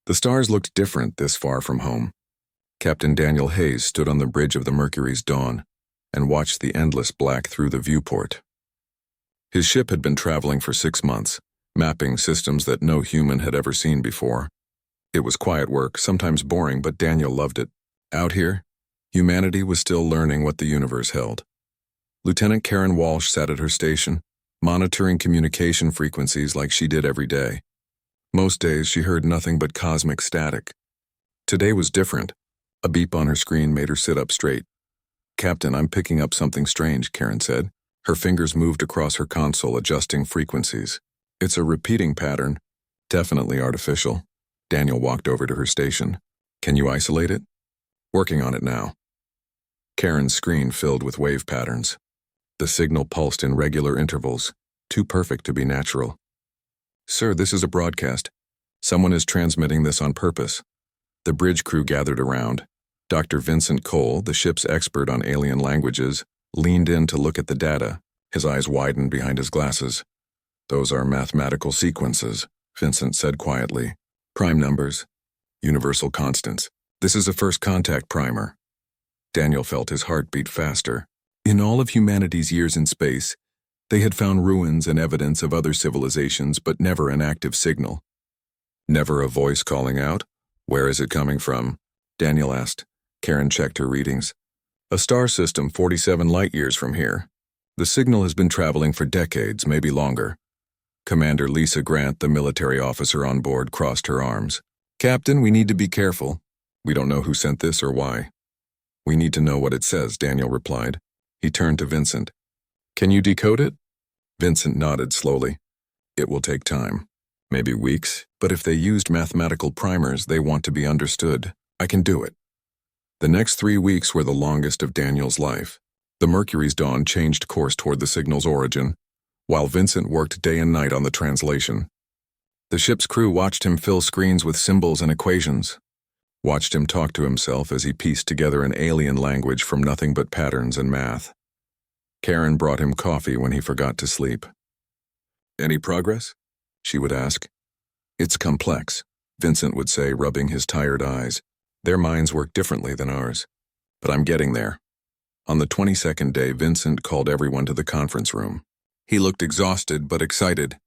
The stars looked different this far from home. Captain Daniel Hayes stood on the bridge of the Mercury's dawn and watched the endless black through the viewport. His ship had been traveling for 6 months, mapping systems that no human had ever seen before. It was quiet work, sometimes boring, but Daniel loved it. Out here, humanity was still learning what the universe held. Lieutenant Karen Walsh sat at her station, monitoring communication frequencies like she did every day. Most days she heard nothing but cosmic static. Today was different. A beep on her screen made her sit up straight. "Captain, I'm picking up something strange," Karen said. Her fingers moved across her console, adjusting frequencies. "It's a repeating pattern. Definitely artificial." Daniel walked over to her station. "Can you isolate it?" "Working on it now." Karen's screen filled with wave patterns. The signal pulsed in regular intervals, too perfect to be natural. "Sir, this is a broadcast. Someone is transmitting this on purpose." The bridge crew gathered around. Dr. Vincent Cole, the ship's expert on alien languages, leaned in to look at the data. His eyes widened behind his glasses. "Those are mathematical sequences," Vincent said quietly. "Prime numbers, universal constants. This is a first contact primer." Daniel felt his heart beat faster. In all of humanity's years in space, they had found ruins and evidence of other civilizations, but never an active signal. "Never a voice calling out? Where is it coming from?" Daniel asked. Karen checked her readings. "A star system 47 light-years from here. The signal has been traveling for decades, maybe longer." Commander Lisa Grant, the military officer on board, crossed her arms. "Captain, we need to be careful. We don't know who sent this or why." "We need to know what it says," Daniel replied. He turned to Vincent. "Can you decode it?" Vincent nodded slowly. "It will take time. Maybe weeks, but if they used mathematical primers, they want to be understood. I can do it." The next 3 weeks were the longest of Daniel's life. The Mercury's dawn changed course toward the signal's origin, while Vincent worked day and night on the translation. The ship's crew watched him fill screens with symbols and equations, watched him talk to himself as he pieced together an alien language from nothing but patterns and math. Karen brought him coffee when he forgot to sleep. "Any progress?" she would ask. "It's complex," Vincent would say, rubbing his tired eyes. "Their minds work differently than ours. But I'm getting there." On the 22nd day, Vincent called everyone to the conference room. He looked exhausted but excited.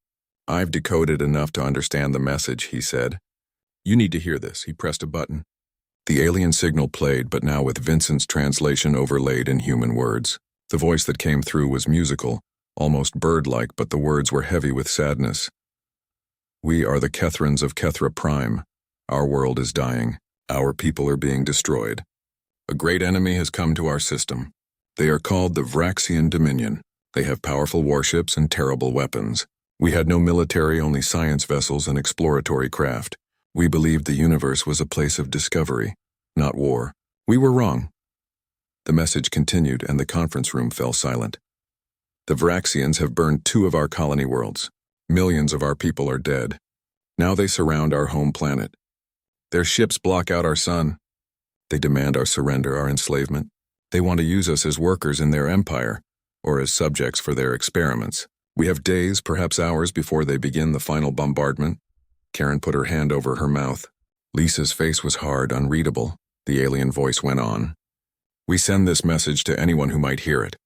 "I've decoded enough to understand the message," he said. "You need to hear this." He pressed a button. The alien signal played, but now with Vincent's translation overlaid in human words. The voice that came through was musical, almost bird-like, but the words were heavy with sadness. "We are the Kethrans of Kethra Prime. Our world is dying. Our people are being destroyed. A great enemy has come to our system. They are called the Vraxian Dominion. They have powerful warships and terrible weapons. We had no military, only science vessels and exploratory craft. We believed the universe was a place of discovery, not war. We were wrong." The message continued, and the conference room fell silent. "The Vraxians have burned 2 of our colony worlds. Millions of our people are dead. Now they surround our home planet. Their ships block out our sun. They demand our surrender, our enslavement. They want to use us as workers in their empire, or as subjects for their experiments. We have days, perhaps hours, before they begin the final bombardment." Karen put her hand over her mouth. Lisa's face was hard, unreadable. The alien voice went on. "We send this message to anyone who might hear it.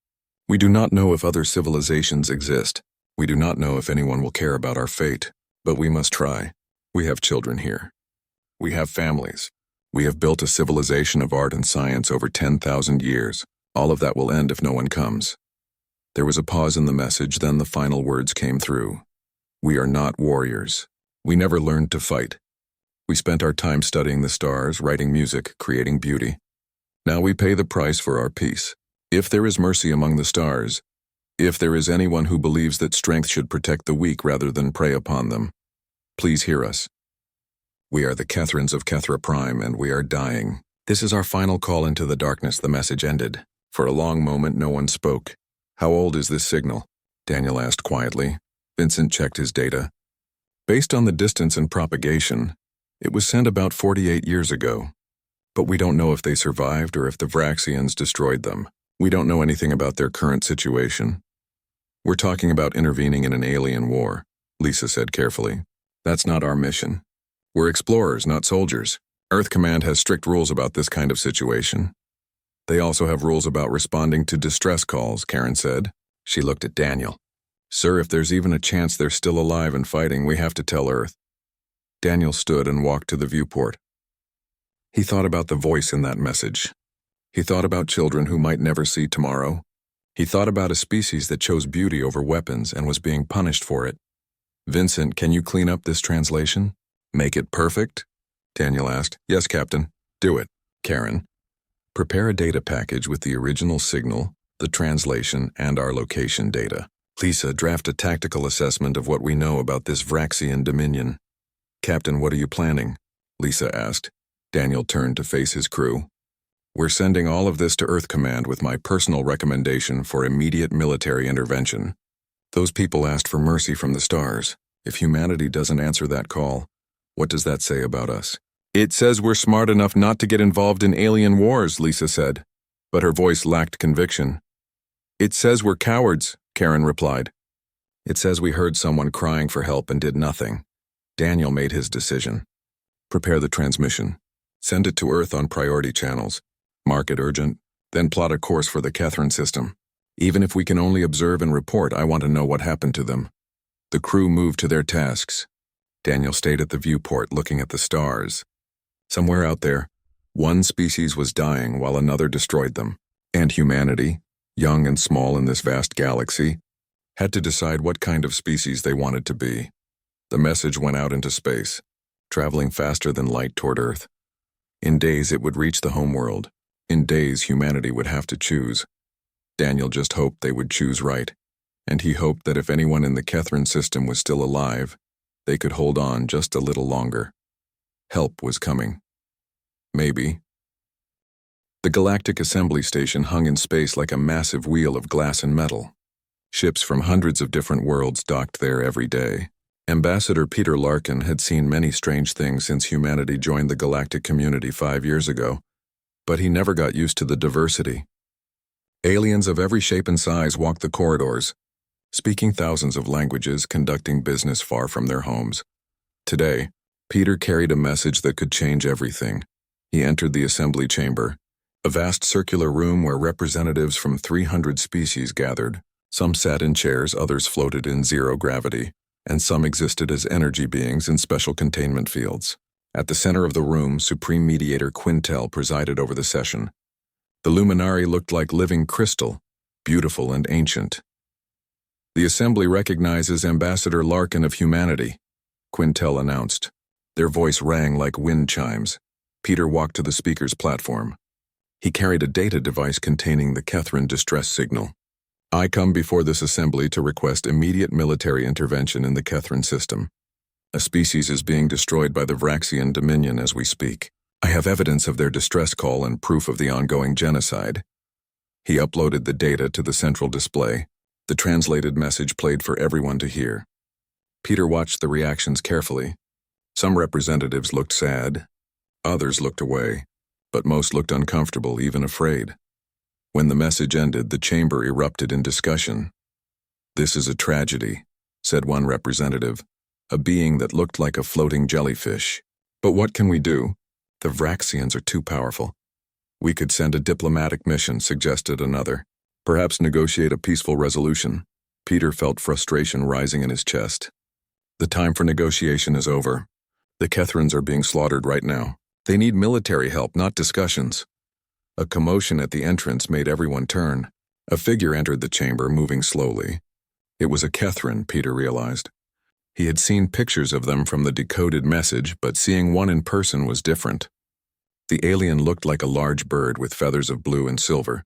We do not know if other civilizations exist. We do not know if anyone will care about our fate, but we must try. We have children here. We have families. We have built a civilization of art and science over 10,000 years. All of that will end if no one comes." There was a pause in the message, then the final words came through. "We are not warriors. We never learned to fight. We spent our time studying the stars, writing music, creating beauty. Now we pay the price for our peace. If there is mercy among the stars, if there is anyone who believes that strength should protect the weak rather than prey upon them, please hear us. We are the Kethrans of Kethra Prime, and we are dying. This is our final call into the darkness," the message ended. For a long moment, no one spoke. "How old is this signal?" Daniel asked quietly. Vincent checked his data. "Based on the distance and propagation, it was sent about 48 years ago. But we don't know if they survived or if the Vraxians destroyed them. We don't know anything about their current situation. We're talking about intervening in an alien war," Lisa said carefully. "That's not our mission. We're explorers, not soldiers. Earth Command has strict rules about this kind of situation. They also have rules about responding to distress calls, Karen said. She looked at Daniel. Sir, if there's even a chance they're still alive and fighting, we have to tell Earth. Daniel stood and walked to the viewport. He thought about the voice in that message. He thought about children who might never see tomorrow. He thought about a species that chose beauty over weapons and was being punished for it. Vincent, can you clean up this translation? Make it perfect? Daniel asked. Yes, Captain. Do it. Karen. Prepare a data package with the original signal, the translation, and our location data. Lisa, draft a tactical assessment of what we know about this Vraxian Dominion. Captain, what are you planning? Lisa asked. Daniel turned to face his crew. We're sending all of this to Earth Command with my personal recommendation for immediate military intervention. Those people asked for mercy from the stars. If humanity doesn't answer that call, what does that say about us? It says we're smart enough not to get involved in alien wars, Lisa said, but her voice lacked conviction. It says we're cowards, Karen replied. It says we heard someone crying for help and did nothing. Daniel made his decision. Prepare the transmission. Send it to Earth on priority channels. Mark it urgent, then plot a course for the Catherine system. Even if we can only observe and report, I want to know what happened to them. The crew moved to their tasks. Daniel stayed at the viewport looking at the stars. Somewhere out there, one species was dying while another destroyed them. And humanity, young and small in this vast galaxy, had to decide what kind of species they wanted to be. The message went out into space, traveling faster than light toward Earth. In days it would reach the homeworld. In days humanity would have to choose. Daniel just hoped they would choose right, and he hoped that if anyone in the Catherine system was still alive, they could hold on just a little longer. Help was coming. Maybe. The Galactic Assembly Station hung in space like a massive wheel of glass and metal. Ships from hundreds of different worlds docked there every day. Ambassador Peter Larkin had seen many strange things since humanity joined the galactic community 5 years ago, but he never got used to the diversity. Aliens of every shape and size walked the corridors, speaking thousands of languages, conducting business far from their homes. Today, Peter carried a message that could change everything. He entered the assembly chamber, a vast circular room where representatives from 300 species gathered. Some sat in chairs, others floated in zero gravity, and some existed as energy beings in special containment fields. At the center of the room, Supreme Mediator Quintel presided over the session. The luminari looked like living crystal, beautiful and ancient. The assembly recognizes Ambassador Larkin of humanity, Quintel announced. Their voice rang like wind chimes. Peter walked to the speaker's platform. He carried a data device containing the Catherine distress signal. I come before this assembly to request immediate military intervention in the Catherine system. A species is being destroyed by the Vraxian Dominion as we speak. I have evidence of their distress call and proof of the ongoing genocide. He uploaded the data to the central display. The translated message played for everyone to hear. Peter watched the reactions carefully. Some representatives looked sad. Others looked away, but most looked uncomfortable, even afraid. When the message ended, the chamber erupted in discussion. This is a tragedy, said one representative, a being that looked like a floating jellyfish. But what can we do? The Vraxians are too powerful. We could send a diplomatic mission, suggested another. Perhaps negotiate a peaceful resolution. Peter felt frustration rising in his chest. The time for negotiation is over. The Catherines are being slaughtered right now. They need military help, not discussions. A commotion at the entrance made everyone turn. A figure entered the chamber, moving slowly. It was a Catherine, Peter realized. He had seen pictures of them from the decoded message, but seeing one in person was different. The alien looked like a large bird with feathers of blue and silver,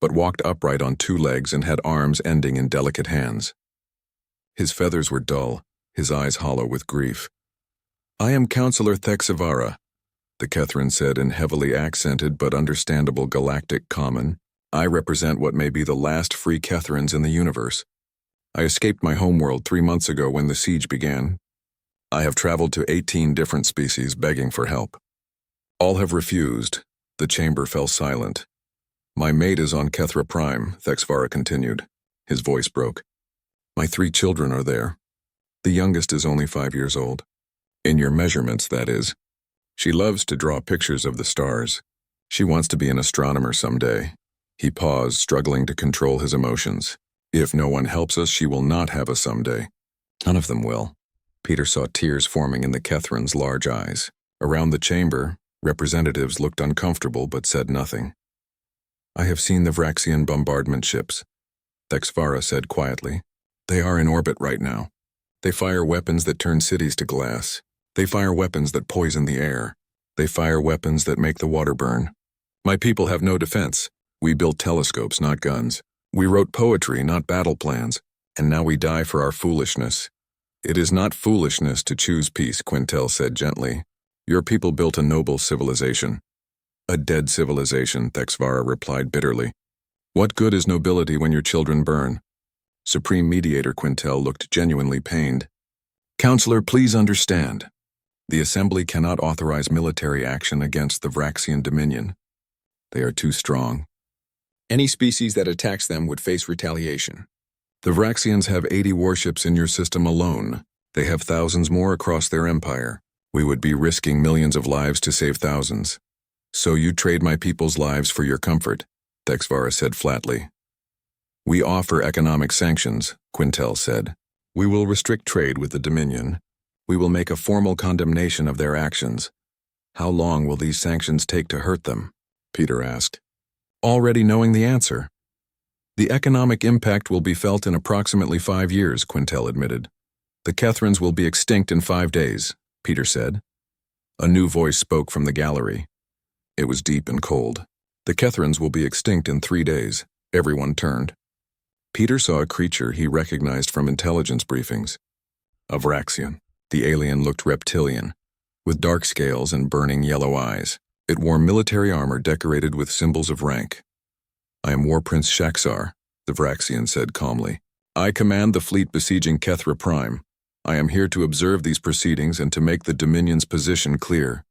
but walked upright on 2 legs and had arms ending in delicate hands. His feathers were dull, his eyes hollow with grief. I am Counselor Thexavara, the Catherine said in heavily accented but understandable galactic common. I represent what may be the last free Catherines in the universe. I escaped my homeworld 3 months ago when the siege began. I have traveled to 18 different species begging for help. All have refused. The chamber fell silent. My mate is on Kethra Prime, Thexvara continued. His voice broke. My 3 children are there. The youngest is only 5 years old. In your measurements, that is. She loves to draw pictures of the stars. She wants to be an astronomer someday. He paused, struggling to control his emotions. If no one helps us, she will not have a someday. None of them will. Peter saw tears forming in the Kethrin's large eyes. Around the chamber, representatives looked uncomfortable but said nothing. I have seen the Vraxian bombardment ships, Thexvara said quietly. They are in orbit right now. They fire weapons that turn cities to glass. They fire weapons that poison the air. They fire weapons that make the water burn. My people have no defense. We built telescopes, not guns. We wrote poetry, not battle plans. And now we die for our foolishness. It is not foolishness to choose peace, Quintel said gently. Your people built a noble civilization. A dead civilization, Thexvara replied bitterly. What good is nobility when your children burn? Supreme Mediator Quintel looked genuinely pained. Counselor, please understand. The Assembly cannot authorize military action against the Vraxian Dominion. They are too strong. Any species that attacks them would face retaliation. The Vraxians have 80 warships in your system alone. They have thousands more across their empire. We would be risking millions of lives to save thousands. So you trade my people's lives for your comfort, Thexvara said flatly. We offer economic sanctions, Quintel said. We will restrict trade with the Dominion. We will make a formal condemnation of their actions. How long will these sanctions take to hurt them? Peter asked. Already knowing the answer. The economic impact will be felt in approximately 5 years, Quintel admitted. The Kethrins will be extinct in 5 days, Peter said. A new voice spoke from the gallery. It was deep and cold. The Kethrins will be extinct in 3 days. Everyone turned. Peter saw a creature he recognized from intelligence briefings. A Vraxian. The alien looked reptilian, with dark scales and burning yellow eyes. It wore military armor decorated with symbols of rank. I am War Prince Shaxar, the Vraxian said calmly. I command the fleet besieging Kethra Prime. I am here to observe these proceedings and to make the Dominion's position clear.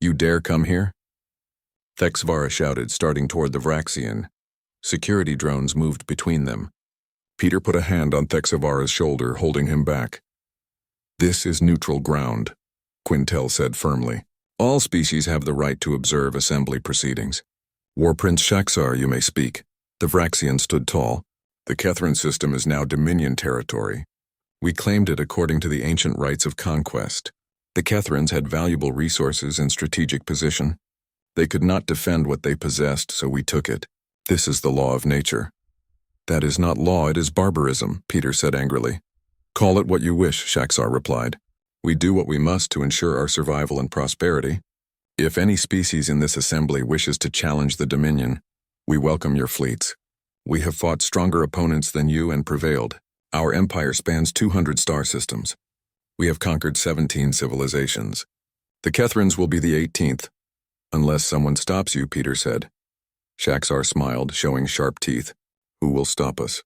You dare come here? Thexvara shouted, starting toward the Vraxian. Security drones moved between them. Peter put a hand on Thexvara's shoulder, holding him back. This is neutral ground, Quintel said firmly. All species have the right to observe assembly proceedings. War Prince Shaxar, you may speak. The Vraxian stood tall. The Kethrin system is now Dominion territory. We claimed it according to the ancient rites of conquest. The Kethrins had valuable resources and strategic position. They could not defend what they possessed, so we took it. This is the law of nature. That is not law, it is barbarism, Peter said angrily. Call it what you wish, Shaxar replied. We do what we must to ensure our survival and prosperity. If any species in this assembly wishes to challenge the Dominion, we welcome your fleets. We have fought stronger opponents than you and prevailed. Our empire spans 200 star systems. We have conquered 17 civilizations. The Kethrins will be the 18th. Unless someone stops you, Peter said. Shaxar smiled, showing sharp teeth. Who will stop us?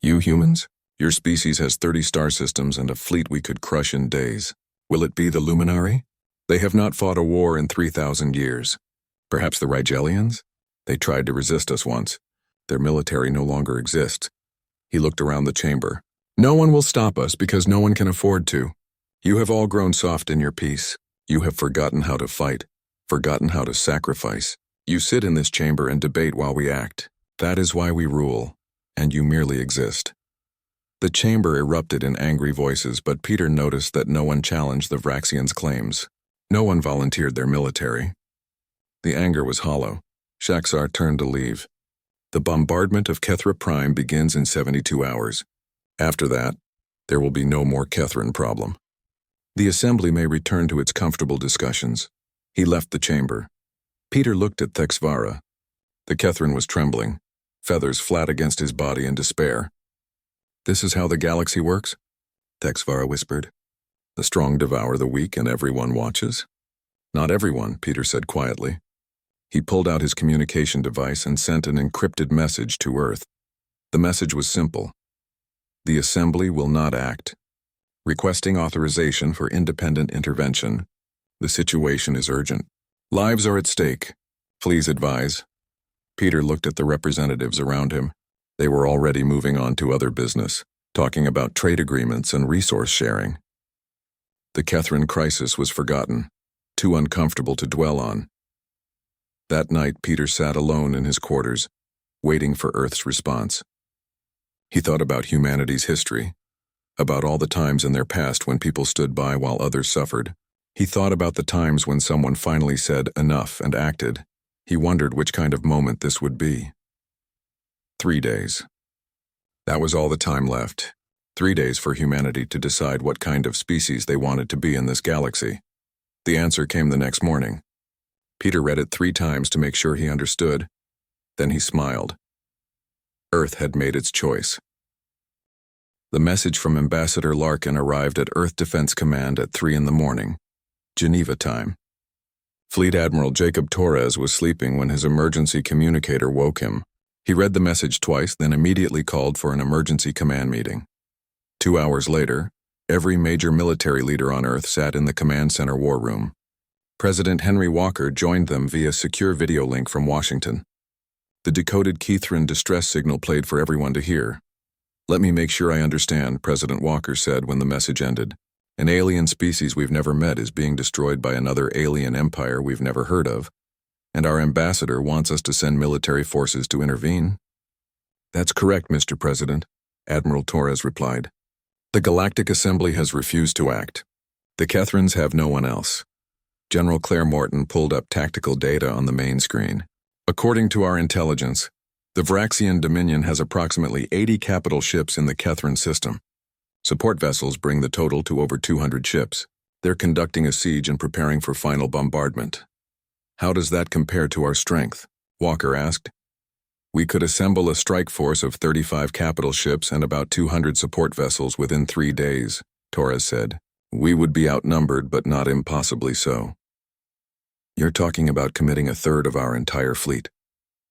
You humans? Your species has 30 star systems and a fleet we could crush in days. Will it be the Luminari? They have not fought a war in 3,000 years. Perhaps the Rigelians? They tried to resist us once. Their military no longer exists. He looked around the chamber. No one will stop us because no one can afford to. You have all grown soft in your peace. You have forgotten how to fight, forgotten how to sacrifice. You sit in this chamber and debate while we act. That is why we rule, and you merely exist. The chamber erupted in angry voices, but Peter noticed that no one challenged the Vraxians' claims. No one volunteered their military. The anger was hollow. Shaxar turned to leave. The bombardment of Kethra Prime begins in 72 hours. After that, there will be no more Kethrin problem. The assembly may return to its comfortable discussions. He left the chamber. Peter looked at Thexvara. The Kethrin was trembling, feathers flat against his body in despair. This is how the galaxy works? Thexvara whispered. The strong devour the weak and everyone watches? Not everyone, Peter said quietly. He pulled out his communication device and sent an encrypted message to Earth. The message was simple. The Assembly will not act. Requesting authorization for independent intervention. The situation is urgent. Lives are at stake. Please advise. Peter looked at the representatives around him. They were already moving on to other business, talking about trade agreements and resource sharing. The Catherine crisis was forgotten, too uncomfortable to dwell on. That night, Peter sat alone in his quarters, waiting for Earth's response. He thought about humanity's history, about all the times in their past when people stood by while others suffered. He thought about the times when someone finally said enough and acted. He wondered which kind of moment this would be. 3 days. That was all the time left. 3 days for humanity to decide what kind of species they wanted to be in this galaxy. The answer came the next morning. Peter read it 3 times to make sure he understood. Then he smiled. Earth had made its choice. The message from Ambassador Larkin arrived at Earth Defense Command at 3 in the morning, Geneva time. Fleet Admiral Jacob Torres was sleeping when his emergency communicator woke him. He read the message twice, then immediately called for an emergency command meeting. 2 hours later, every major military leader on Earth sat in the command center war room. President Henry Walker joined them via secure video link from Washington. The decoded Keythron distress signal played for everyone to hear. "Let me make sure I understand," President Walker said when the message ended. "An alien species we've never met is being destroyed by another alien empire we've never heard of, and our ambassador wants us to send military forces to intervene?" "That's correct, Mr. President," Admiral Torres replied. "The Galactic Assembly has refused to act. The Kethrons have no one else." General Claire Morton pulled up tactical data on the main screen. "According to our intelligence, the Vraxian Dominion has approximately 80 capital ships in the Kethron system. Support vessels bring the total to over 200 ships. They're conducting a siege and preparing for final bombardment." "How does that compare to our strength?" Walker asked. "We could assemble a strike force of 35 capital ships and about 200 support vessels within 3 days," Torres said. "We would be outnumbered, but not impossibly so." "You're talking about committing a third of our entire fleet,"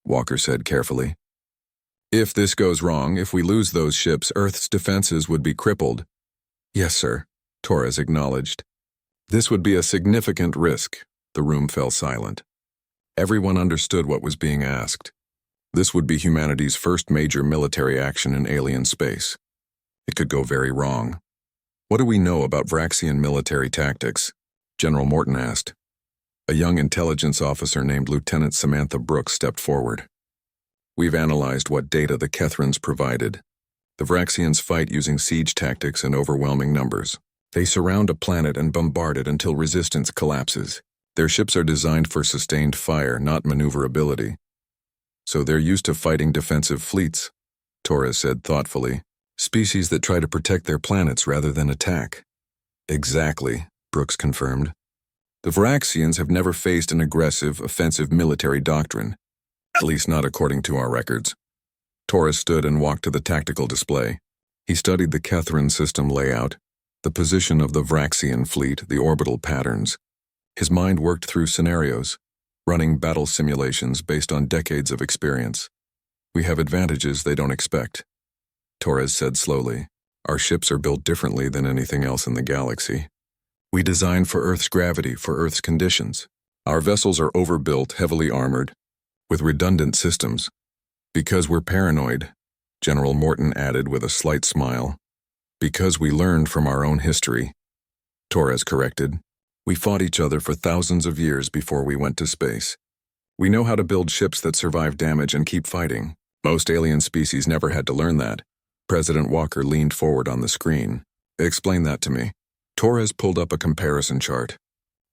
Walker said carefully. "If this goes wrong, if we lose those ships, Earth's defenses would be crippled." "Yes, sir," Torres acknowledged. "This would be a significant risk." The room fell silent. Everyone understood what was being asked. This would be humanity's first major military action in alien space. It could go very wrong. "What do we know about Vraxian military tactics?" General Morton asked. A young intelligence officer named Lieutenant Samantha Brooks stepped forward. "We've analyzed what data the Kethrons provided. The Vraxians fight using siege tactics in overwhelming numbers. They surround a planet and bombard it until resistance collapses. Their ships are designed for sustained fire, not maneuverability. So they're used to fighting defensive fleets," Torres said thoughtfully. "Species that try to protect their planets rather than attack." "Exactly," Brooks confirmed. "The Vraxians have never faced an aggressive, offensive military doctrine, at least not according to our records." Torres stood and walked to the tactical display. He studied the Kethron system layout, the position of the Vraxian fleet, the orbital patterns. His mind worked through scenarios, running battle simulations based on decades of experience. "We have advantages they don't expect," Torres said slowly. "Our ships are built differently than anything else in the galaxy. We design for Earth's gravity, for Earth's conditions. Our vessels are overbuilt, heavily armored, with redundant systems. Because we're paranoid," General Morton added with a slight smile. "Because we learned from our own history," Torres corrected. "We fought each other for thousands of years before we went to space. We know how to build ships that survive damage and keep fighting. Most alien species never had to learn that." President Walker leaned forward on the screen. "Explain that to me." Torres pulled up a comparison chart.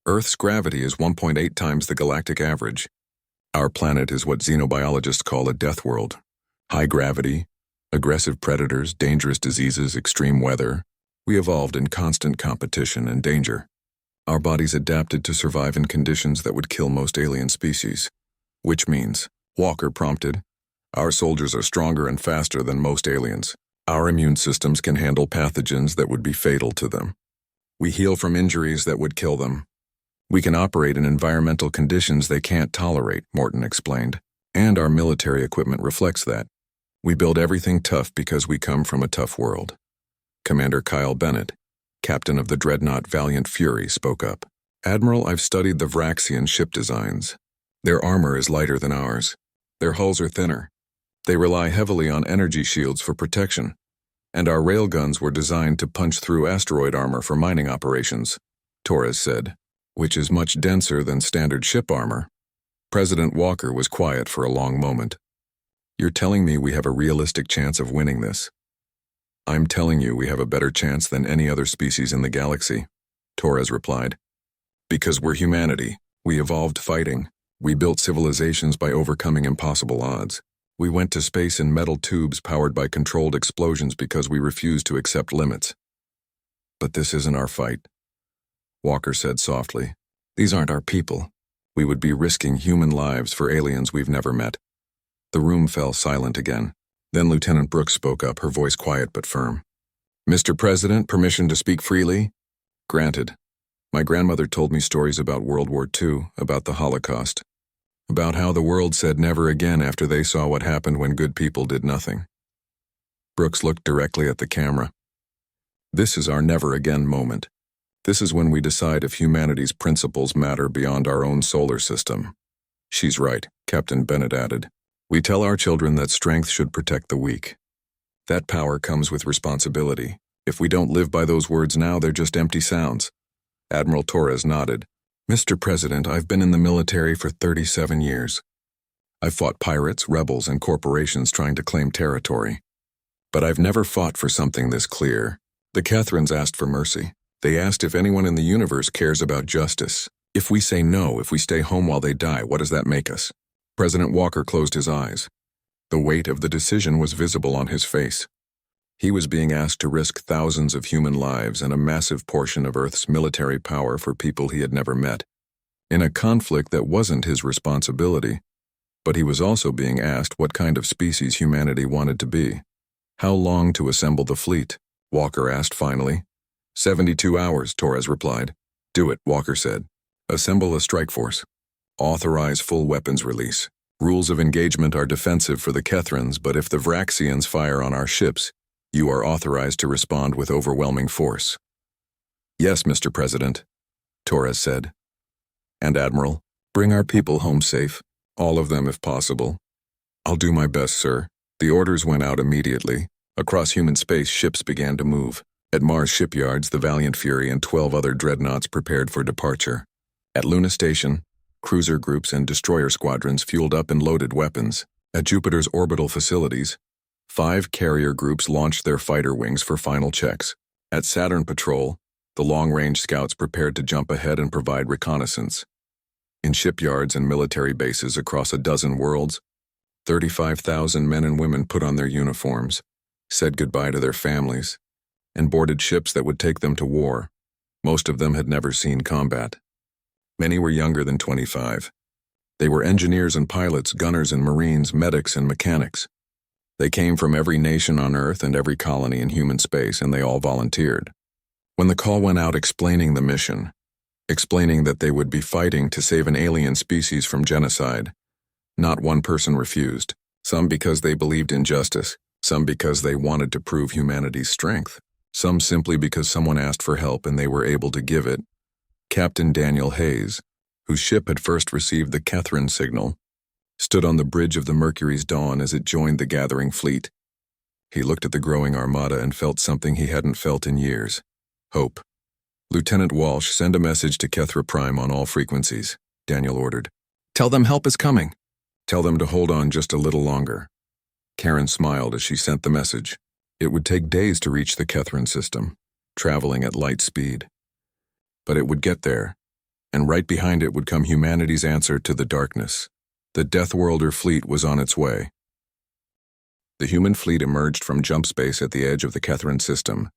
"Earth's gravity is 1.8 times the galactic average. Our planet is what xenobiologists call a death world. High gravity, aggressive predators, dangerous diseases, extreme weather. We evolved in constant competition and danger. Our bodies adapted to survive in conditions that would kill most alien species. Which means," Walker prompted, "our soldiers are stronger and faster than most aliens. Our immune systems can handle pathogens that would be fatal to them. We heal from injuries that would kill them. We can operate in environmental conditions they can't tolerate," Morton explained. "And our military equipment reflects that. We build everything tough because we come from a tough world." Commander Kyle Bennett, captain of the dreadnought Valiant Fury, spoke up. "Admiral, I've studied the Vraxian ship designs. Their armor is lighter than ours. Their hulls are thinner. They rely heavily on energy shields for protection. And our railguns were designed to punch through asteroid armor for mining operations, Torres said, which is much denser than standard ship armor. President Walker was quiet for a long moment. You're telling me we have a realistic chance of winning this? I'm telling you we have a better chance than any other species in the galaxy, Torres replied. Because we're humanity. We evolved fighting. We built civilizations by overcoming impossible odds. We went to space in metal tubes powered by controlled explosions because we refused to accept limits. But this isn't our fight, Walker said softly. These aren't our people. We would be risking human lives for aliens we've never met. The room fell silent again. Then Lieutenant Brooks spoke up, her voice quiet but firm. Mr. President, permission to speak freely? Granted. My grandmother told me stories about World War II, about the Holocaust, about how the world said never again after they saw what happened when good people did nothing. Brooks looked directly at the camera. This is our never again moment. This is when we decide if humanity's principles matter beyond our own solar system. She's right, Captain Bennett added. We tell our children that strength should protect the weak. That power comes with responsibility. If we don't live by those words now, they're just empty sounds. Admiral Torres nodded. Mr. President, I've been in the military for 37 years. I've fought pirates, rebels, and corporations trying to claim territory. But I've never fought for something this clear. The Catherines asked for mercy. They asked if anyone in the universe cares about justice. If we say no, if we stay home while they die, what does that make us? President Walker closed his eyes. The weight of the decision was visible on his face. He was being asked to risk thousands of human lives and a massive portion of Earth's military power for people he had never met, in a conflict that wasn't his responsibility. But he was also being asked what kind of species humanity wanted to be. How long to assemble the fleet? Walker asked finally. 72 hours, Torres replied. Do it, Walker said. Assemble a strike force. Authorize full weapons release. Rules of engagement are defensive for the Catherines, but if the Vraxians fire on our ships, you are authorized to respond with overwhelming force. Yes, Mr. President, Torres said. And Admiral, bring our people home safe, all of them if possible. I'll do my best, sir. The orders went out immediately. Across human space, ships began to move. At Mars shipyards, the Valiant Fury and 12 other dreadnoughts prepared for departure. At Luna Station, cruiser groups and destroyer squadrons fueled up and loaded weapons. At Jupiter's orbital facilities, 5 carrier groups launched their fighter wings for final checks. At Saturn Patrol, the long-range scouts prepared to jump ahead and provide reconnaissance. In shipyards and military bases across a dozen worlds, 35,000 men and women put on their uniforms, said goodbye to their families, and boarded ships that would take them to war. Most of them had never seen combat. Many were younger than 25. They were engineers and pilots, gunners and marines, medics and mechanics. They came from every nation on Earth and every colony in human space, and they all volunteered. When the call went out explaining the mission, explaining that they would be fighting to save an alien species from genocide, not one person refused, some because they believed in justice, some because they wanted to prove humanity's strength, some simply because someone asked for help and they were able to give it. Captain Daniel Hayes, whose ship had first received the Catherine signal, stood on the bridge of the Mercury's dawn as it joined the gathering fleet. He looked at the growing armada and felt something he hadn't felt in years. Hope. Lieutenant Walsh, send a message to Kethra Prime on all frequencies, Daniel ordered. Tell them help is coming. Tell them to hold on just a little longer. Karen smiled as she sent the message. It would take days to reach the Catherine system, traveling at light speed. But it would get there, and right behind it would come humanity's answer to the darkness. The Deathworlder fleet was on its way. The human fleet emerged from jump space at the edge of the Catherine system.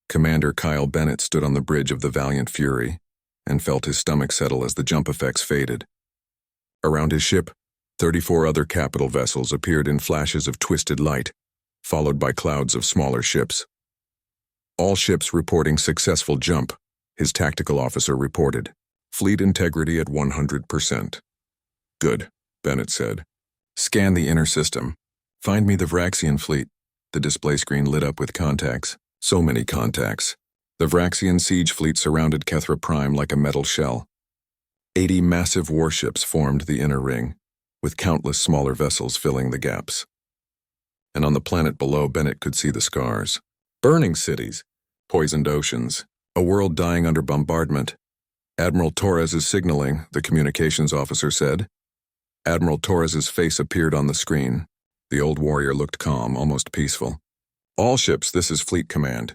Commander Kyle Bennett stood on the bridge of the Valiant Fury and felt his stomach settle as the jump effects faded. Around his ship, 34 other capital vessels appeared in flashes of twisted light, followed by clouds of smaller ships. All ships reporting successful jump, his tactical officer reported. Fleet integrity at 100%. Good, Bennett said. Scan the inner system. Find me the Vraxian fleet. The display screen lit up with contacts. So many contacts. The Vraxian siege fleet surrounded Kethra Prime like a metal shell. 80 massive warships formed the inner ring, with countless smaller vessels filling the gaps. And on the planet below, Bennett could see the scars. Burning cities, poisoned oceans, a world dying under bombardment. Admiral Torres is signaling, the communications officer said. Admiral Torres's face appeared on the screen. The old warrior looked calm, almost peaceful. All ships, this is Fleet Command.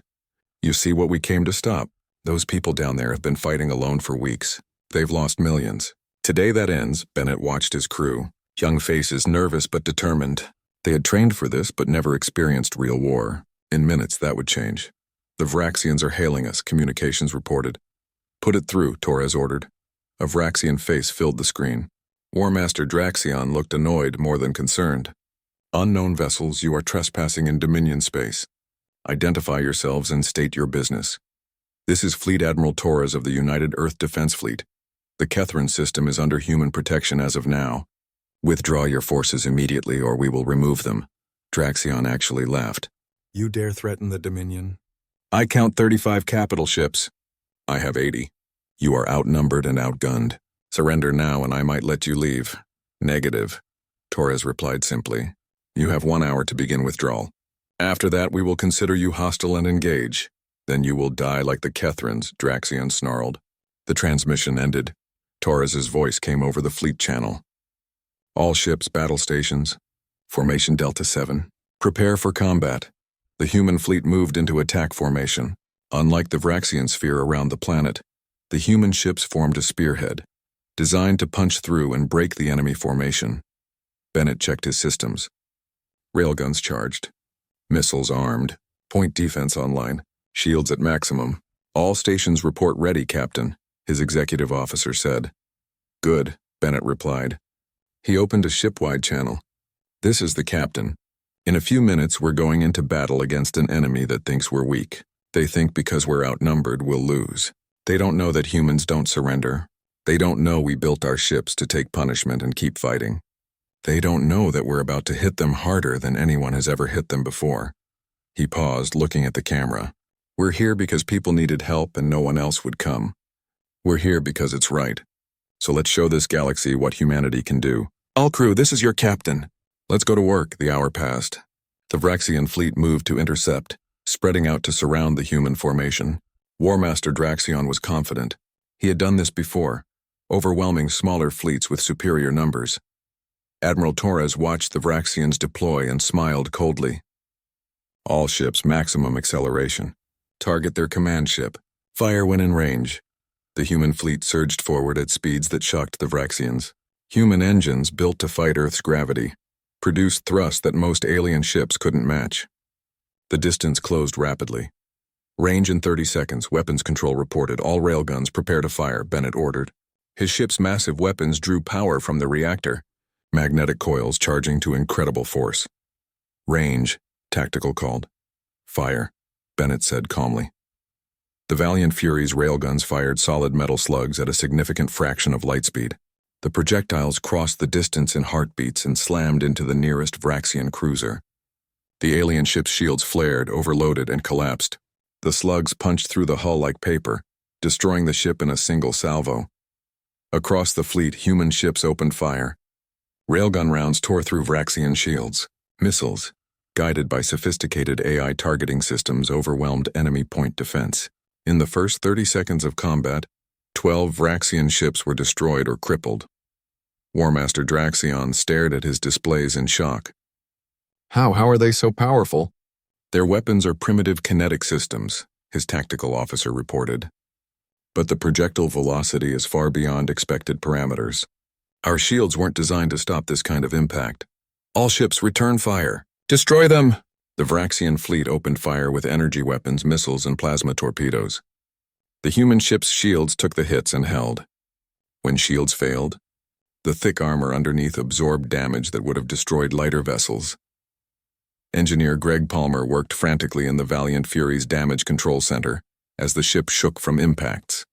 You see what we came to stop. Those people down there have been fighting alone for weeks. They've lost millions. Today that ends, Bennett watched his crew. Young faces, nervous but determined. They had trained for this but never experienced real war. In minutes, that would change. The Vraxians are hailing us, communications reported. Put it through, Torres ordered. A Vraxian face filled the screen. War Master Draxion looked annoyed more than concerned. Unknown vessels, you are trespassing in Dominion space. Identify yourselves and state your business. This is Fleet Admiral Torres of the United Earth Defense Fleet. The Kethrin system is under human protection as of now. Withdraw your forces immediately or we will remove them. Draxion actually laughed. You dare threaten the Dominion? I count 35 capital ships. I have 80. You are outnumbered and outgunned. Surrender now and I might let you leave. Negative. Torres replied simply. You have 1 hour to begin withdrawal. After that we will consider you hostile and engage. Then you will die like the Kethrins, Draxion snarled. The transmission ended. Torres's voice came over the fleet channel. All ships, battle stations. Formation Delta 7. Prepare for combat. The human fleet moved into attack formation. Unlike the Vraxian sphere around the planet, the human ships formed a spearhead, designed to punch through and break the enemy formation. Bennett checked his systems. Railguns charged. Missiles armed. Point defense online. Shields at maximum. All stations report ready, Captain, his executive officer said. Good, Bennett replied. He opened a ship-wide channel. This is the captain. In a few minutes, we're going into battle against an enemy that thinks we're weak. They think because we're outnumbered, we'll lose. They don't know that humans don't surrender. They don't know we built our ships to take punishment and keep fighting. They don't know that we're about to hit them harder than anyone has ever hit them before. He paused, looking at the camera. We're here because people needed help and no one else would come. We're here because it's right. So let's show this galaxy what humanity can do. All crew, this is your captain. Let's go to work. The hour passed. The Vraxian fleet moved to intercept, spreading out to surround the human formation. War Master Draxion was confident. He had done this before, overwhelming smaller fleets with superior numbers. Admiral Torres watched the Vraxians deploy and smiled coldly. All ships, maximum acceleration. Target their command ship. Fire when in range. The human fleet surged forward at speeds that shocked the Vraxians. Human engines built to fight Earth's gravity produced thrust that most alien ships couldn't match. The distance closed rapidly. Range in 30 seconds, weapons control reported. All railguns prepare to fire, Bennett ordered. His ship's massive weapons drew power from the reactor, magnetic coils charging to incredible force. Range, Tactical called. Fire, Bennett said calmly. The Valiant Fury's railguns fired solid metal slugs at a significant fraction of light speed. The projectiles crossed the distance in heartbeats and slammed into the nearest Vraxian cruiser. The alien ship's shields flared, overloaded, and collapsed. The slugs punched through the hull like paper, destroying the ship in a single salvo. Across the fleet, human ships opened fire. Railgun rounds tore through Vraxian shields. Missiles, guided by sophisticated AI targeting systems, overwhelmed enemy point defense. In the first 30 seconds of combat, 12 Vraxian ships were destroyed or crippled. War Master Draxion stared at his displays in shock. How are they so powerful? Their weapons are primitive kinetic systems, his tactical officer reported. But the projectile velocity is far beyond expected parameters. Our shields weren't designed to stop this kind of impact. All ships return fire. Destroy them! The Vraxian fleet opened fire with energy weapons, missiles, and plasma torpedoes. The human ship's shields took the hits and held. When shields failed, the thick armor underneath absorbed damage that would have destroyed lighter vessels. Engineer Greg Palmer worked frantically in the Valiant Fury's damage control center as the ship shook from impacts.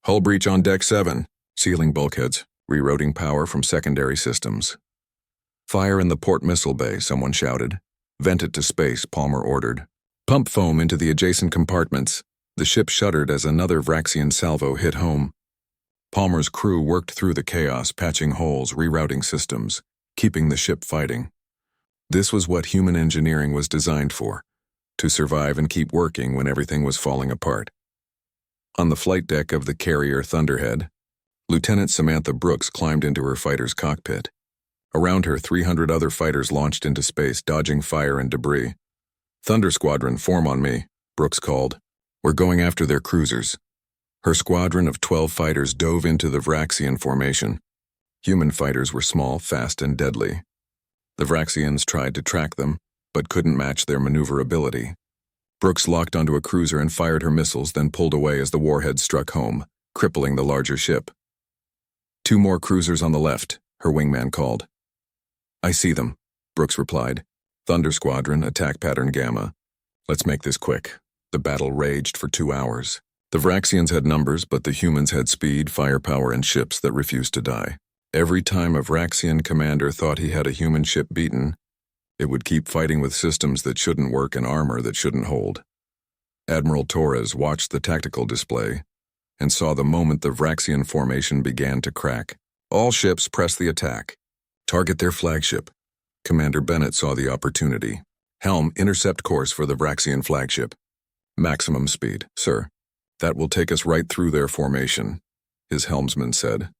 Hull breach on Deck 7, sealing bulkheads, rerouting power from secondary systems. Fire in the port missile bay, someone shouted. Vent it to space, Palmer ordered. Pump foam into the adjacent compartments. The ship shuddered as another Vraxian salvo hit home. Palmer's crew worked through the chaos, patching holes, rerouting systems, keeping the ship fighting. This was what human engineering was designed for, to survive and keep working when everything was falling apart. On the flight deck of the carrier Thunderhead, Lieutenant Samantha Brooks climbed into her fighter's cockpit. Around her, 300 other fighters launched into space, dodging fire and debris. "Thunder Squadron, form on me," Brooks called. "We're going after their cruisers." Her squadron of 12 fighters dove into the Vraxian formation. Human fighters were small, fast, and deadly. The Vraxians tried to track them, but couldn't match their maneuverability. Brooks locked onto a cruiser and fired her missiles, then pulled away as the warhead struck home, crippling the larger ship. "2 more cruisers on the left," her wingman called. "I see them," Brooks replied. "Thunder Squadron, attack pattern Gamma. Let's make this quick." The battle raged for 2 hours. The Vraxians had numbers, but the humans had speed, firepower, and ships that refused to die. Every time a Vraxian commander thought he had a human ship beaten, it would keep fighting with systems that shouldn't work and armor that shouldn't hold. Admiral Torres watched the tactical display and saw the moment the Vraxian formation began to crack. "All ships press the attack. Target their flagship." Commander Bennett saw the opportunity. "Helm, intercept course for the Vraxian flagship." "Maximum speed, sir. That will take us right through their formation," his helmsman said.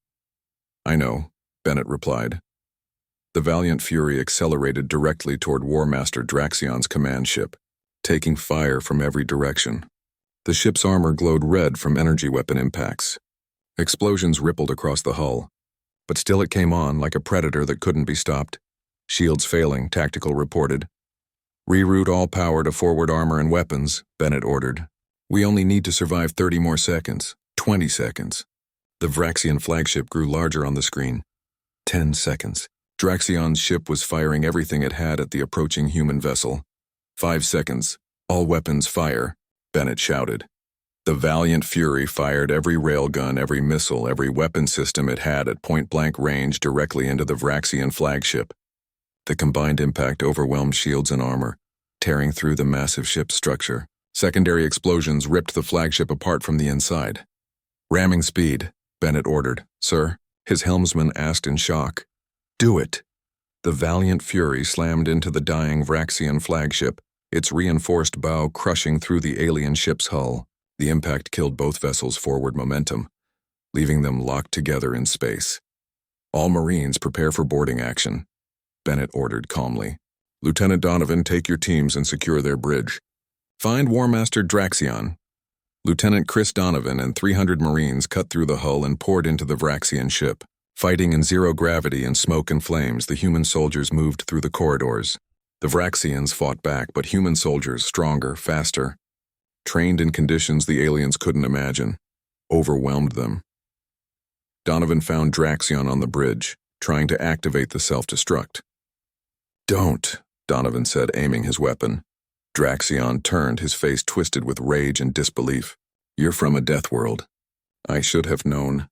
"I know," Bennett replied. The Valiant Fury accelerated directly toward War Master Draxion's command ship, taking fire from every direction. The ship's armor glowed red from energy weapon impacts. Explosions rippled across the hull, but still it came on like a predator that couldn't be stopped. "Shields failing," Tactical reported. "Reroute all power to forward armor and weapons," Bennett ordered. "We only need to survive 30 more seconds. 20 seconds. The Vraxian flagship grew larger on the screen. 10 seconds. Draxion's ship was firing everything it had at the approaching human vessel. 5 seconds. "All weapons fire," Bennett shouted. The Valiant Fury fired every railgun, every missile, every weapon system it had at point-blank range directly into the Vraxian flagship. The combined impact overwhelmed shields and armor, tearing through the massive ship's structure. Secondary explosions ripped the flagship apart from the inside. "Ramming speed," Bennett ordered. "Sir?" his helmsman asked in shock. "Do it." The Valiant Fury slammed into the dying Vraxian flagship, its reinforced bow crushing through the alien ship's hull. The impact killed both vessels' forward momentum, leaving them locked together in space. "All Marines prepare for boarding action," Bennett ordered calmly. "Lieutenant Donovan, take your teams and secure their bridge. Find War Master Draxion." Lieutenant Chris Donovan and 300 Marines cut through the hull and poured into the Vraxian ship. Fighting in zero gravity and smoke and flames, the human soldiers moved through the corridors. The Vraxians fought back, but human soldiers, stronger, faster, trained in conditions the aliens couldn't imagine, overwhelmed them. Donovan found Draxion on the bridge, trying to activate the self-destruct. "Don't," Donovan said, aiming his weapon. Draxion turned, his face twisted with rage and disbelief. "You're from a Deathworld." "I should have known.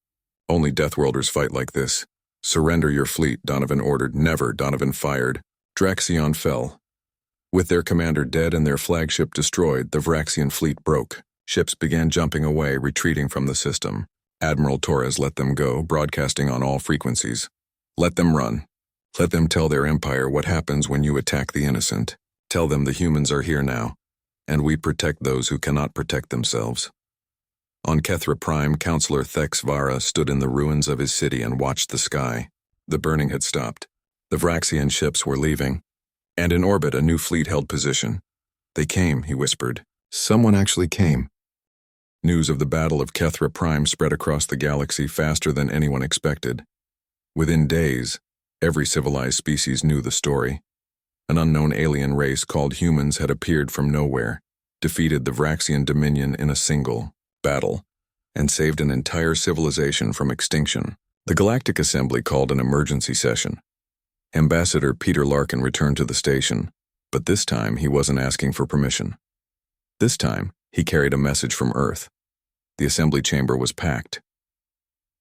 Only Deathworlders fight like this." "Surrender your fleet," Donovan ordered. "Never," Donovan fired. Draxion fell. With their commander dead and their flagship destroyed, the Vraxian fleet broke. Ships began jumping away, retreating from the system. Admiral Torres let them go, broadcasting on all frequencies. "Let them run. Let them tell their empire what happens when you attack the innocent. Tell them the humans are here now, and we protect those who cannot protect themselves." On Kethra Prime, Counselor Thex Vara stood in the ruins of his city and watched the sky. The burning had stopped. The Vraxian ships were leaving, and in orbit a new fleet held position. "They came," he whispered. "Someone actually came." News of the Battle of Kethra Prime spread across the galaxy faster than anyone expected. Within days, every civilized species knew the story. An unknown alien race called humans had appeared from nowhere, defeated the Vraxian Dominion in a single battle, and saved an entire civilization from extinction. The Galactic Assembly called an emergency session. Ambassador Peter Larkin returned to the station, but this time he wasn't asking for permission. This time, he carried a message from Earth. The assembly chamber was packed.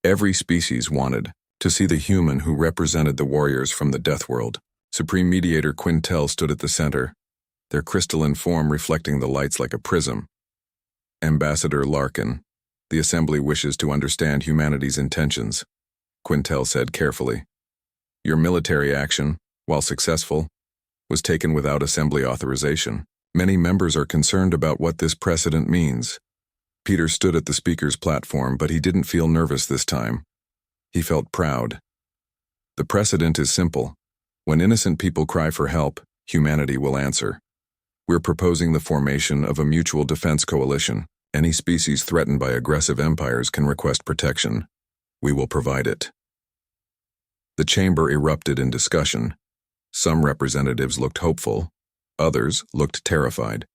Every species wanted to see the human who represented the warriors from the Deathworld. Supreme Mediator Quintel stood at the center, their crystalline form reflecting the lights like a prism. "Ambassador Larkin, the Assembly wishes to understand humanity's intentions," Quintel said carefully. "Your military action, while successful, was taken without Assembly authorization. Many members are concerned about what this precedent means. Peter stood at the speaker's platform, but he didn't feel nervous this time. He felt proud. The precedent is simple. When innocent people cry for help, humanity will answer. We're proposing the formation of a mutual defense coalition. Any species threatened by aggressive empires can request protection. We will provide it. The chamber erupted in discussion. Some representatives looked hopeful. Others looked terrified.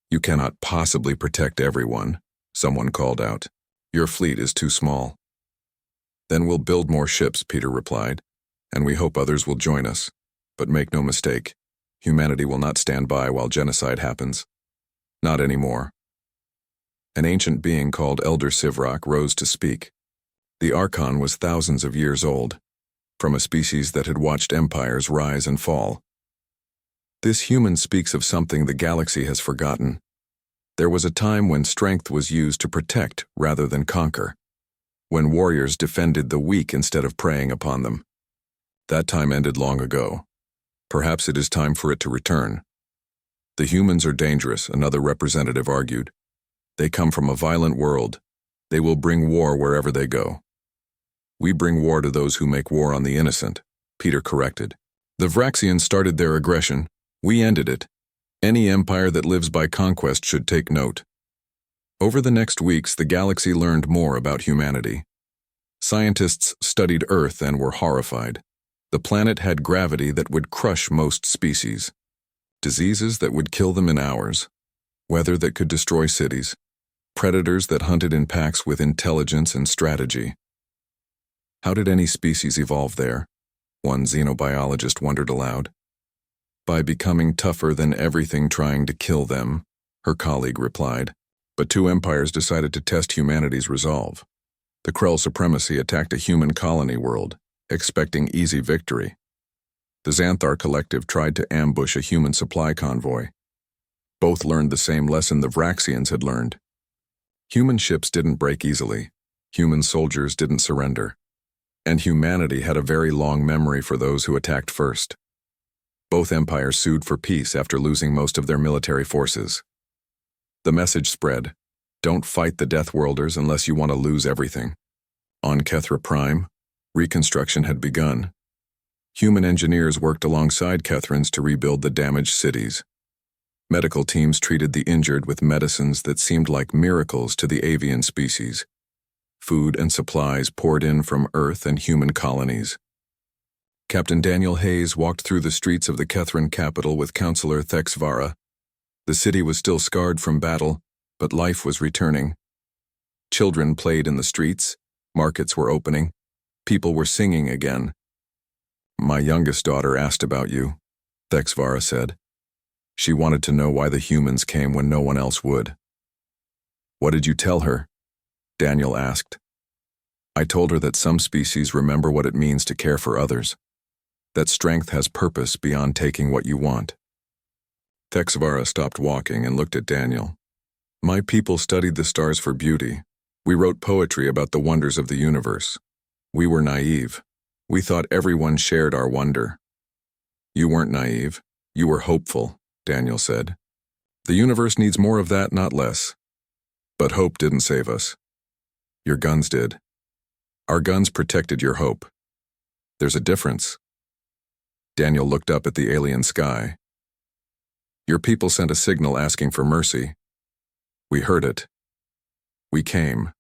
You cannot possibly protect everyone, someone called out. Your fleet is too small. Then we'll build more ships, Peter replied, and we hope others will join us. But make no mistake, humanity will not stand by while genocide happens. Not anymore. An ancient being called Elder Sivrok rose to speak. The Archon was thousands of years old, from a species that had watched empires rise and fall. This human speaks of something the galaxy has forgotten. There was a time when strength was used to protect rather than conquer, when warriors defended the weak instead of preying upon them. That time ended long ago. Perhaps it is time for it to return. The humans are dangerous, another representative argued. They come from a violent world. They will bring war wherever they go. We bring war to those who make war on the innocent, Peter corrected. The Vraxians started their aggression. We ended it. Any empire that lives by conquest should take note. Over the next weeks, the galaxy learned more about humanity. Scientists studied Earth and were horrified. The planet had gravity that would crush most species, diseases that would kill them in hours, weather that could destroy cities, predators that hunted in packs with intelligence and strategy. How did any species evolve there? One xenobiologist wondered aloud. By becoming tougher than everything trying to kill them, her colleague replied. But two empires decided to test humanity's resolve. The Krell supremacy attacked a human colony world, expecting easy victory. The Xanthar Collective tried to ambush a human supply convoy. Both learned the same lesson the Vraxians had learned. Human ships didn't break easily. Human soldiers didn't surrender. And humanity had a very long memory for those who attacked first. Both empires sued for peace after losing most of their military forces. The message spread: don't fight the Deathworlders unless you want to lose everything. On Kethra Prime, reconstruction had begun. Human engineers worked alongside Kethrans to rebuild the damaged cities. Medical teams treated the injured with medicines that seemed like miracles to the avian species. Food and supplies poured in from Earth and human colonies. Captain Daniel Hayes walked through the streets of the Kethran capital with Counselor Thexvara. The city was still scarred from battle, but life was returning. Children played in the streets, markets were opening, people were singing again. My youngest daughter asked about you, Thexvara said. She wanted to know why the humans came when no one else would. What did you tell her? Daniel asked. I told her that some species remember what it means to care for others, that strength has purpose beyond taking what you want. Thexvara stopped walking and looked at Daniel. My people studied the stars for beauty. We wrote poetry about the wonders of the universe. We were naive. We thought everyone shared our wonder. You weren't naive. You were hopeful, Daniel said. The universe needs more of that, not less. But hope didn't save us. Your guns did. Our guns protected your hope. There's a difference. Daniel looked up at the alien sky. Your people sent a signal asking for mercy. We heard it. We came.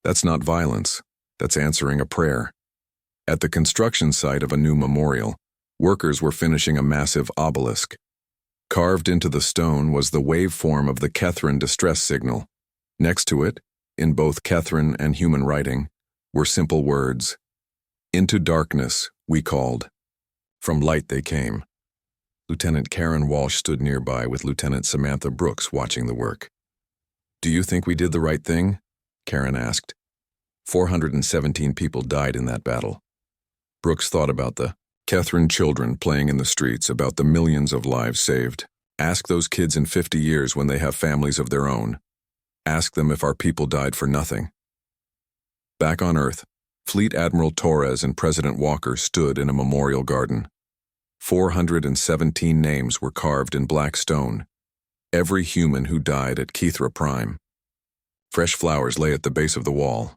That's not violence. That's answering a prayer. At the construction site of a new memorial, workers were finishing a massive obelisk. Carved into the stone was the waveform of the Kethran distress signal. Next to it, in both Kethran and human writing, were simple words. Into darkness, we called. From light they came. Lieutenant Karen Walsh stood nearby with Lieutenant Samantha Brooks watching the work. Do you think we did the right thing? Karen asked. 417 people died in that battle. Brooks thought about the Kethran children playing in the streets, about the millions of lives saved. Ask those kids in 50 years when they have families of their own. Ask them if our people died for nothing. Back on Earth, Fleet Admiral Torres and President Walker stood in a memorial garden. 417 names were carved in black stone, every human who died at Kethra Prime. Fresh flowers lay at the base of the wall.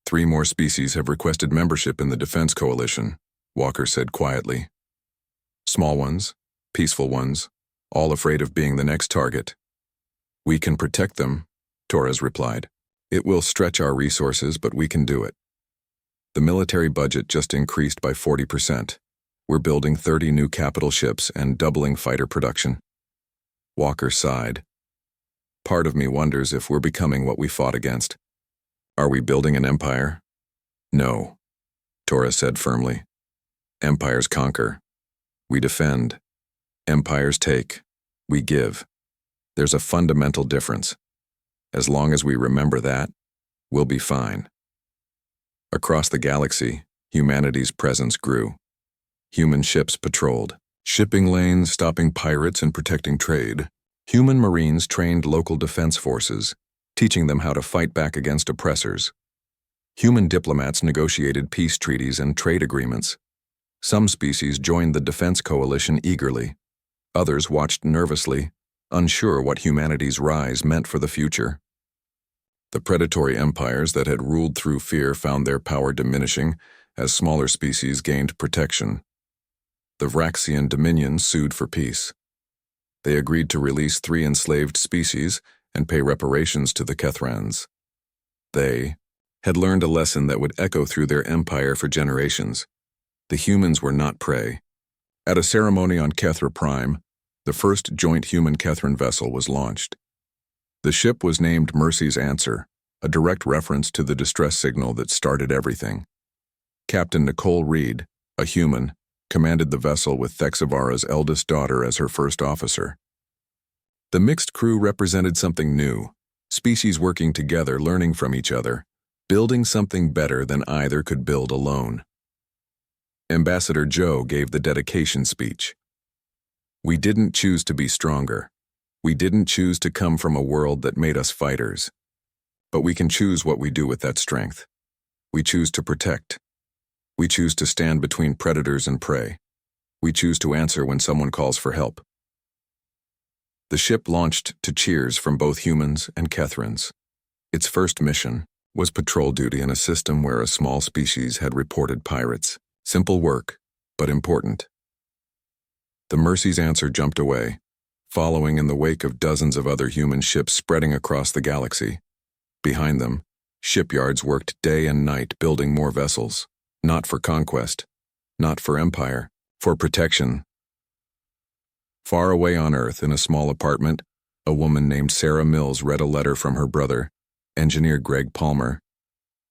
3 more species have requested membership in the Defense Coalition, Walker said quietly. Small ones, peaceful ones, all afraid of being the next target. We can protect them, Torres replied. It will stretch our resources, but we can do it. The military budget just increased by 40%. We're building 30 new capital ships and doubling fighter production. Walker sighed. Part of me wonders if we're becoming what we fought against. Are we building an empire? No, Torres said firmly. Empires conquer. We defend. Empires take. We give. There's a fundamental difference. As long as we remember that, we'll be fine. Across the galaxy, humanity's presence grew. Human ships patrolled, shipping lanes, stopping pirates and protecting trade. Human marines trained local defense forces, teaching them how to fight back against oppressors. Human diplomats negotiated peace treaties and trade agreements. Some species joined the defense coalition eagerly. Others watched nervously, unsure what humanity's rise meant for the future. The predatory empires that had ruled through fear found their power diminishing as smaller species gained protection. The Vraxian Dominion sued for peace. They agreed to release 3 enslaved species and pay reparations to the Kethrans. They had learned a lesson that would echo through their empire for generations. The humans were not prey. At a ceremony on Kethra Prime, the first joint human-Kethran vessel was launched. The ship was named Mercy's Answer, a direct reference to the distress signal that started everything. Captain Nicole Reed, a human, commanded the vessel with Thexavara's eldest daughter as her first officer. The mixed crew represented something new, species working together, learning from each other, building something better than either could build alone. Ambassador Joe gave the dedication speech. We didn't choose to be stronger. We didn't choose to come from a world that made us fighters. But we can choose what we do with that strength. We choose to protect. We choose to stand between predators and prey. We choose to answer when someone calls for help. The ship launched to cheers from both humans and Kethrans. Its first mission was patrol duty in a system where a small species had reported pirates. Simple work, but important. The Mercy's Answer jumped away, following in the wake of dozens of other human ships spreading across the galaxy. Behind them, shipyards worked day and night building more vessels, not for conquest, not for empire, for protection. Far away on Earth, in a small apartment, a woman named Sarah Mills read a letter from her brother, engineer Greg Palmer.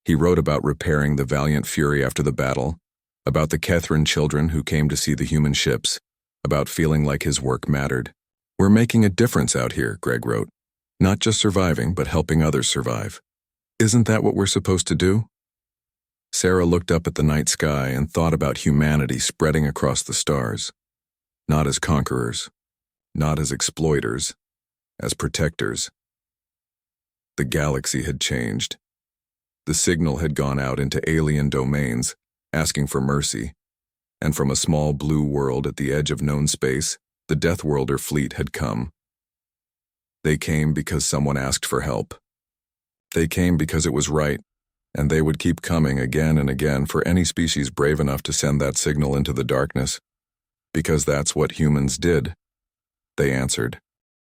He wrote about repairing the Valiant Fury after the battle, about the Kethran children who came to see the human ships, about feeling like his work mattered. We're making a difference out here, Greg wrote. Not just surviving, but helping others survive. Isn't that what we're supposed to do? Sarah looked up at the night sky and thought about humanity spreading across the stars. Not as conquerors, not as exploiters, as protectors. The galaxy had changed. The signal had gone out into alien domains, asking for mercy, and from a small blue world at the edge of known space, the Deathworlder fleet had come. They came because someone asked for help. They came because it was right, and they would keep coming again and again for any species brave enough to send that signal into the darkness, because that's what humans did. They answered.